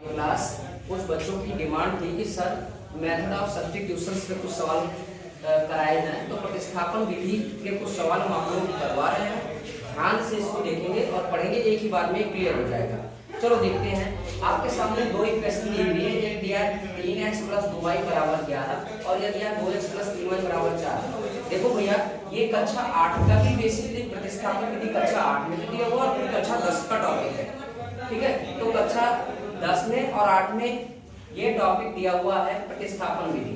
Class कुछ बच्चों की डिमांड थी कि सर मेथड ऑफ सब्स्टिट्यूशन पे कुछ सवाल कराए जाएं, तो प्रतिस्थापन विधि के कुछ सवाल हम आप लोगों को करवा रहे हैं। ध्यान से इसको देखेंगे और पढ़ेंगे, एक ही बार में क्लियर हो जाएगा। चलो देखते हैं। आपके सामने दो इक्वेशन दी हुई है, एक दिया 3x + 2y = 11 और यह दिया 2x + 3y = 4। देखो भैया, ये कक्षा 8 का भी बेसिकली प्रतिस्थापन विधि कक्षा 8 में दिया हुआ और कक्षा 10 का टॉपिक है, ठीक है। तो कक्षा 10 में और 8 में ये टॉपिक दिया हुआ है प्रतिस्थापन विधि।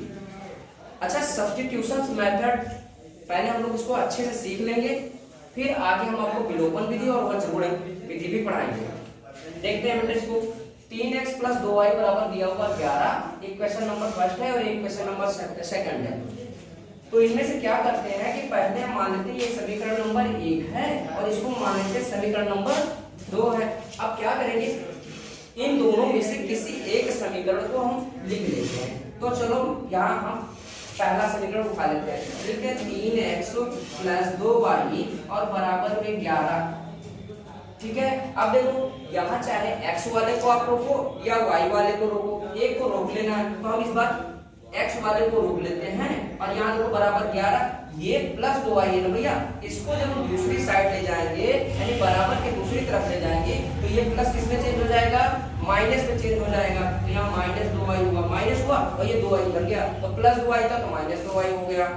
अच्छा, सब्स्टिट्यूशन मेथड पहले हम लोग इसको अच्छे से सीख लेंगे, फिर आगे हम आपको विलोपन विधि और वज्रगुणन विधि भी पढ़ाएंगे। देखते हैं बेटा, इसको 3x + 2y = दिया हुआ 11 इक्वेशन नंबर फर्स्ट है और इक्वेशन नंबर सेकंड है। तो इनमें से क्या करते हैं कि पहले हम मान लेते हैं ये समीकरण नंबर 1 है और इसको मान लेते हैं समीकरण नंबर 2 है। अब क्या करेंगे, इन दोनों में से किसी एक समीकरण को हम लिख लेते हैं। तो चलो यहाँ हम पहला समीकरण उठा लेते हैं। ठीक है, 3x + 2y और बराबर में 11। ठीक है, अब देखो यहाँ चाहे x वाले को आप रोको या y वाले को रोको, एक को रोक लेना है। तो हम इस बार x वाले को रोक लेते हैं और यहाँ देखो बराबर 11, ये प्लस 2y है ना भैया। इसको जब हम दूसरी साइड ले जाएंगे यानी बराबर के दूसरी तरफ ले जाएंगे तो ये प्लस किसमें चेंज हो जाएगा, माइनस में चेंज हो जाएगा। तो यहाँ -2y हुआ, माइनस हुआ और ये 2y उधर गया, तो प्लस 2y था तो -2y हो गया।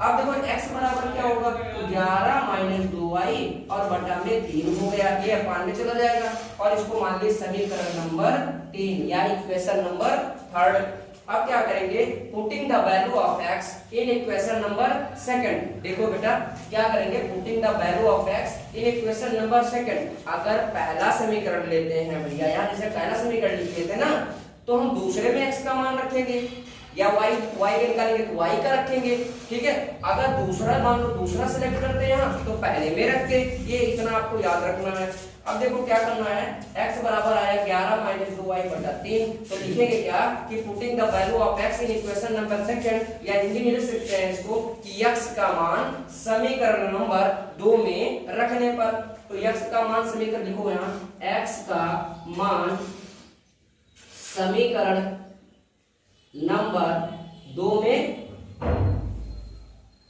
अब देखो x बराबर क्या होगा, तो 11 - 2y और बटा में 3 हो गया, ये अपान में चला जाएगा और इसको मान लीजिए समीकरण नंबर 3 या इक्वेशन नंबर 3। अब क्या करेंगे, putting the value of x in equation number second. देखो बेटा क्या करेंगे, putting the value of x in equation number second. अगर पहला समीकरण लेते हैं भैया, यहाँ जैसे पहला समीकरण लिख लेते हैं ना, तो हम दूसरे में x का मान रखेंगे या y का निकालेंगे तो y का रखेंगे। ठीक है, अगर दूसरा मान लो दूसरा सिलेक्ट करते हैं यहाँ तो पहले में रख के, ये इतना आपको याद रखना है। अब देखो क्या करना है, x बराबर आया 11 - 2y बटा 3। तो लिखेंगे क्या कि putting the value of x in equation number second, या हिंदी में लिख सकते हैं इसको कि x का मान समीकरण नंबर 2 में रखने पर। तो x का मान समीकरण लिखो यहाँ, x का मान समीकरण नंबर 2 में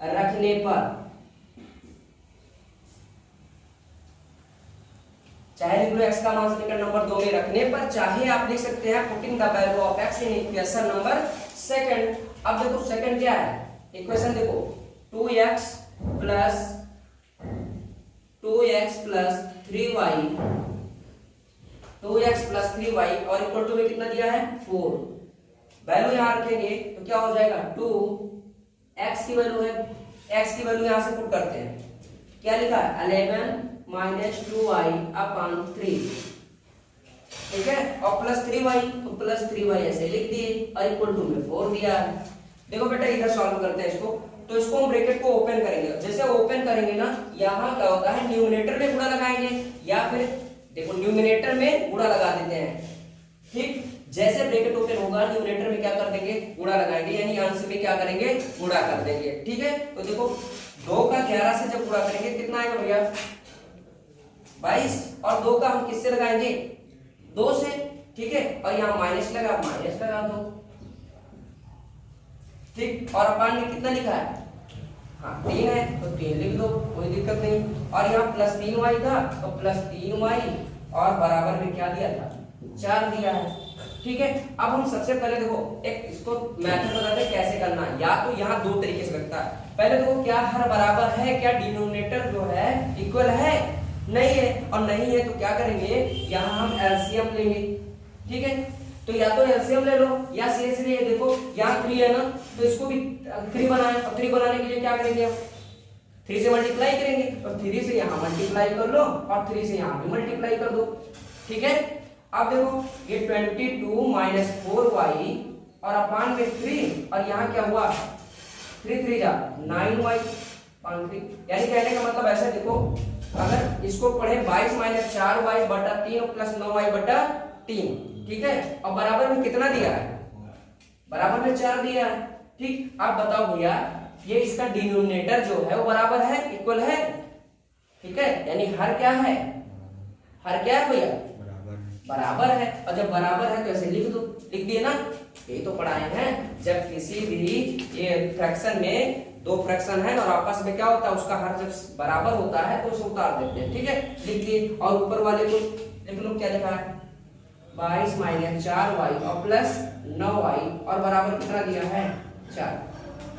रखने पर, चाहे लिख लो x का मान समीकरण नंबर 2 में रखने पर, चाहे आप लिख सकते हैं putting the value of x in equation number second. अब देखो सेकंड क्या है, इक्वेशन देखो 2x + 3y 2x + 3y और इक्वल टू में कितना दिया है 4। वैल्यू यहाँ रखेंगे तो क्या हो जाएगा, 2x की वैल्यू है, x की वैल्यू यहाँ से पुट करते हैं, क्या लिखा है 11 - 2y/3। ठीक है, और प्लस 3y तो प्लस 3y ऐसे लिख दिए और इक्वल टू में 4 दिया है। देखो बेटा इधर सॉल्व करते हैं इसको, तो इसको हम ब्रैकेट को ओपन करेंगे। जैसे ओपन करेंगे ना, यहाँ क्या होता है न्यूमरेटर में गुणा लगाएंगे या फिर देखो न्यूमरेटर में गुणा लगा देते हैं। ठीक, जैसे ब्रैकेट ओपन होगा न्यूमरेटर में क्या कर देंगे, गुणा लगाएंगे, यानी अंश में क्या करेंगे, गुणा कर देंगे। ठीक है, तो देखो 2 का 11 से जब गुणा करेंगे कितना आएगा भैया 22, और 2 का हम किससे लगाएंगे 2 से। ठीक है, और यहाँ माइनस लगा दो। ठीक, और अपान में कितना लिखा है, हाँ 3 है तो 3 लिख दो, कोई दिक्कत नहीं। और यहाँ प्लस 3y था तो प्लस 3y और बराबर में क्या दिया था 4 दिया है। ठीक है, अब हम सबसे पहले देखो एक इसको मेथड बताते हैं कैसे करना है। या तो यहाँ 2 तरीके से लगता है, पहले देखो क्या हर बराबर है, क्या डिनोमिनेटर जो है इक्वल है, नहीं है, और नहीं है तो क्या करेंगे, यहाँ हम एलसीएम लेंगे। ठीक है, तो या तो एलसीएम ले लो या शेष ले। देखो यहाँ 3 है ना, तो इसको भी 3 बनाए, और 3 बनाने के लिए क्या करेंगे, 3 से मल्टीप्लाई करेंगे, और 3 से यहाँ मल्टीप्लाई कर लो और 3 से यहाँ भी मल्टीप्लाई कर दो। ठीक है, अब देखो ये 22 - 4y और अपान में 3, और यहाँ क्या हुआ 3 3 जा 9y 3। यानी कहने का मतलब ऐसा, देखो अगर इसको पढ़े 22 - 4y बटा 3 प्लस 9y बटा 3। ठीक है, और बराबर में कितना दिया है, बराबर में 4 दिया है। ठीक, अब बताओ भैया ये इसका डिनोमिनेटर जो है वो बराबर है, इक्वल है। ठीक है, यानी हर क्या है, हर क्या है भैया बराबर है, और जब बराबर है तो ऐसे लिख दो, लिख दिए ना। यही तो पढ़ाए हैं, जब किसी भी ये फ्रैक्शन में दो फ्रैक्शन है और आपस में क्या होता है, उसका हर जब बराबर होता है तो उसे उतार देते हैं। ठीक है, लिख दिए। और ऊपर वाले को देख लो क्या लिखा है, 22 माइनस 4y और प्लस 9y और बराबर कितना दिया है 4।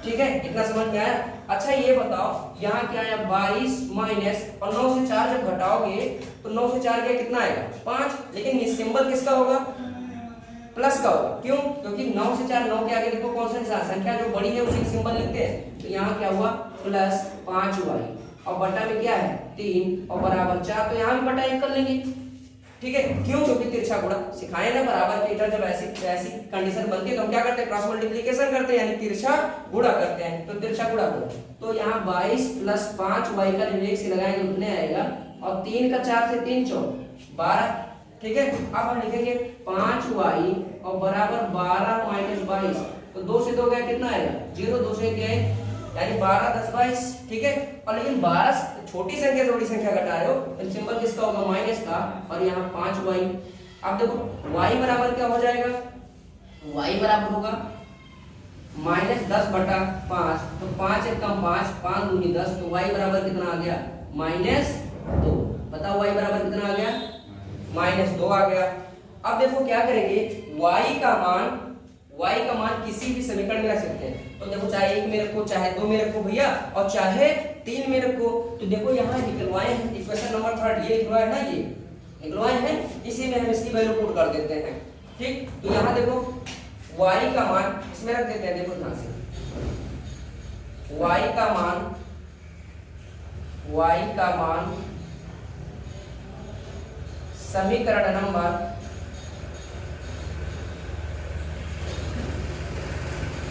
ठीक है, इतना समझ में आया। अच्छा ये बताओ यहाँ क्या आया 22 माइनस और 9 से 4 जब घटाओगे तो 9 से 4 क्या कितना आएगा 5, लेकिन ये सिंबल किसका होगा, प्लस का होगा। क्यों, क्योंकि 9 से 4, 9 के आगे देखो कौन सा संख्या जो बड़ी है उसी सिंबल लिखते हैं। तो यहाँ क्या हुआ प्लस 5y और बटा में क्या है 3 और बराबर 4, तो यहाँ भी बटा 1 कर लेंगे। ठीक है, क्यों, क्योंकि तिरछा गुणा सिखाए ना, बराबर के इधर जब ऐसी कंडीशन बनती है तो हम क्या करते हैं, क्रॉस मल्टीप्लिकेशन करते हैं, यानी तिरछा गुणा करते हैं। तो तिरछा गुणा करो तो यहाँ 22 प्लस 5y का जो 1 से लगाएंगे उतने आएगा, और 3 का 4 से 3 चौ 12। ठीक है, अब हम लिखेंगे 5y और बराबर 12 माइनस 22, तो 2 से 2 गया कितना आएगा 0, 2 से 1 गए यानी 12 10 22। ठीक है, और लेकिन 12 छोटी संख्या से बड़ी संख्या घटा रहे हो तो सिंबल किसका होगा माइनस का, और यहाँ 5y। अब देखो y बराबर क्या हो जाएगा, y बराबर होगा माइनस 10 बटा 5, तो 5 एक कम 5, 5 दूनी 10, तो y बराबर कितना आ गया माइनस 2। बताओ y बराबर कितना आ गया माइनस 2 आ गया। अब देखो क्या करेंगे, y का मान किसी भी समीकरण में रख सकते हैं। तो देखो चाहे 1 में रखो, चाहे 2 में रखो भैया, और चाहे 3 में रखो। तो देखो यहाँ निकलवाए हैं इक्वेशन नंबर 3, ये निकलवाए ना, ये निकलवाए हैं, इसी में हम इसकी वैल्यू पुट कर देते हैं। ठीक, तो यहाँ देखो y का मान इसमें रख देते हैं। देखो ध्यान से y का मान समीकरण नंबर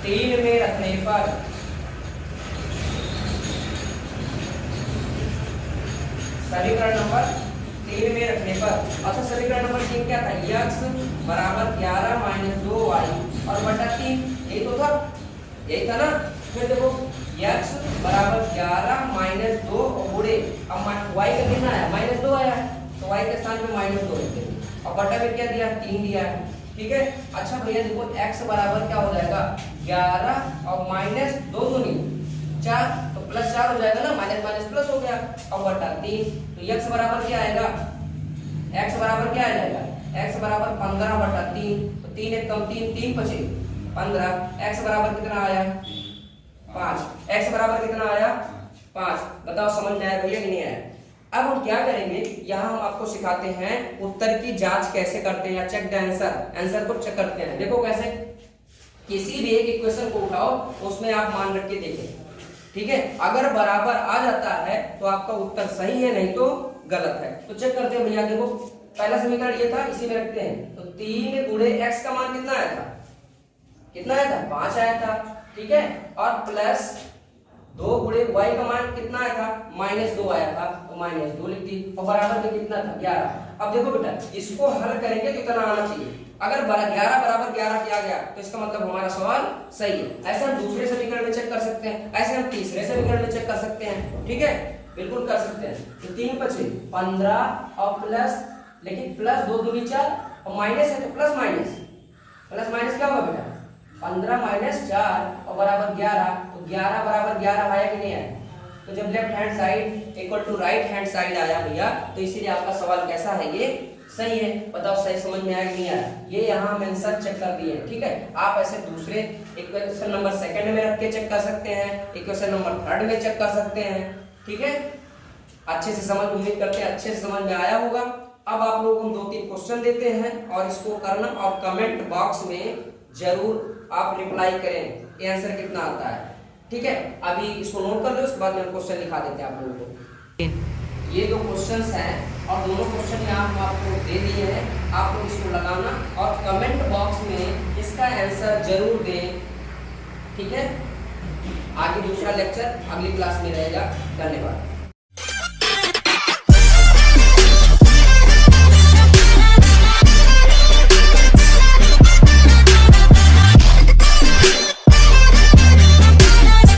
3 में रखने पर समीकरण नंबर 3 में रखने पर, अच्छा समीकरण नंबर 3 क्या था, x बराबर 11 माइनस 2y और बटा 3, यही तो था, यही था ना। फिर देखो x बराबर 11 माइनस 2 और गुणे, अब y का कितना आया माइनस 2 आया, तो y के स्थान पे माइनस 2 लिख देंगे और बटा में क्या दिया 3 दिया है। ठीक है, अच्छा भैया देखो x बराबर क्या हो जाएगा 11 और माइनस 2 दूनी 4, तो प्लस 4 हो जाएगा ना, माइनस माइनस प्लस हो गया, और बटा 3, तो x बराबर क्या आएगा, x बराबर क्या आ जाएगा, x बराबर 15 बटा 3, तो 3 एक कम 3, 3 बचे 15, x बराबर कितना आया 5, x बराबर कितना आया 5। बताओ समझ में आया भैया कि नहीं आया। अब हम क्या करेंगे, यहाँ हम आपको सिखाते हैं उत्तर की जांच कैसे करते हैं, या चेक द आंसर को चेक करते हैं। देखो कैसे, किसी भी एक इक्वेशन को उठाओ उसमें आप मान रख के देखें। ठीक है, अगर बराबर आ जाता है तो आपका उत्तर सही है, नहीं तो गलत है। तो चेक करते हैं भैया। देखो पहला समीकरण ये था, इसी में रखते हैं। तो 3 गुणे x का मान कितना आया था, कितना आया था 5 आया था। ठीक है, और प्लस 2 गुणे y का मान कितना आया था माइनस 2 आया था, तो माइनस 2 लिख दी, और बराबर में कितना था 11। अब देखो बेटा इसको हल करेंगे तो इतना आना चाहिए, अगर 11 बराबर 11 किया गया तो इसका मतलब हमारा सवाल सही है। ऐसे हम दूसरे समीकरण में चेक कर सकते हैं, ऐसे हम तीसरे समीकरण में चेक कर सकते हैं। ठीक है, बिल्कुल कर सकते हैं। तो 3 बचे 15 और प्लस, लेकिन प्लस 2 दूनी 4 और माइनस है तो प्लस माइनस क्या होगा बेटा 15 माइनस 4 और बराबर 11, तो 11 बराबर 11 आया कि नहीं आया। तो जब left hand side equal to right hand side आया भैया, तो इसीलिए आपका सवाल कैसा है, ये सही है। बताओ सही समझ में आया कि नहीं आया। ये यहाँ हम आंसर चेक कर दिए। ठीक है, आप ऐसे दूसरे इक्वेशन नंबर 2 में रख के चेक कर सकते हैं, इक्वेशन नंबर 3 में चेक कर सकते हैं। ठीक है, अच्छे से समझ, उम्मीद करते हैं अच्छे से समझ में आया होगा। अब आप लोगों को हम 2-3 क्वेश्चन देते हैं और इसको करना, और कमेंट बॉक्स में जरूर आप रिप्लाई करें ये आंसर कितना आता है। ठीक है, अभी इसको नोट कर लो, उसके बाद में हम क्वेश्चन लिखा देते हैं आप लोगों को। ये 2 क्वेश्चंस हैं और दोनों क्वेश्चन यहाँ हम आपको दे दिए हैं, आप लोग इसको लगाना और कमेंट बॉक्स में इसका आंसर जरूर दें। ठीक है, आगे दूसरा लेक्चर अगली क्लास में रहेगा। धन्यवाद।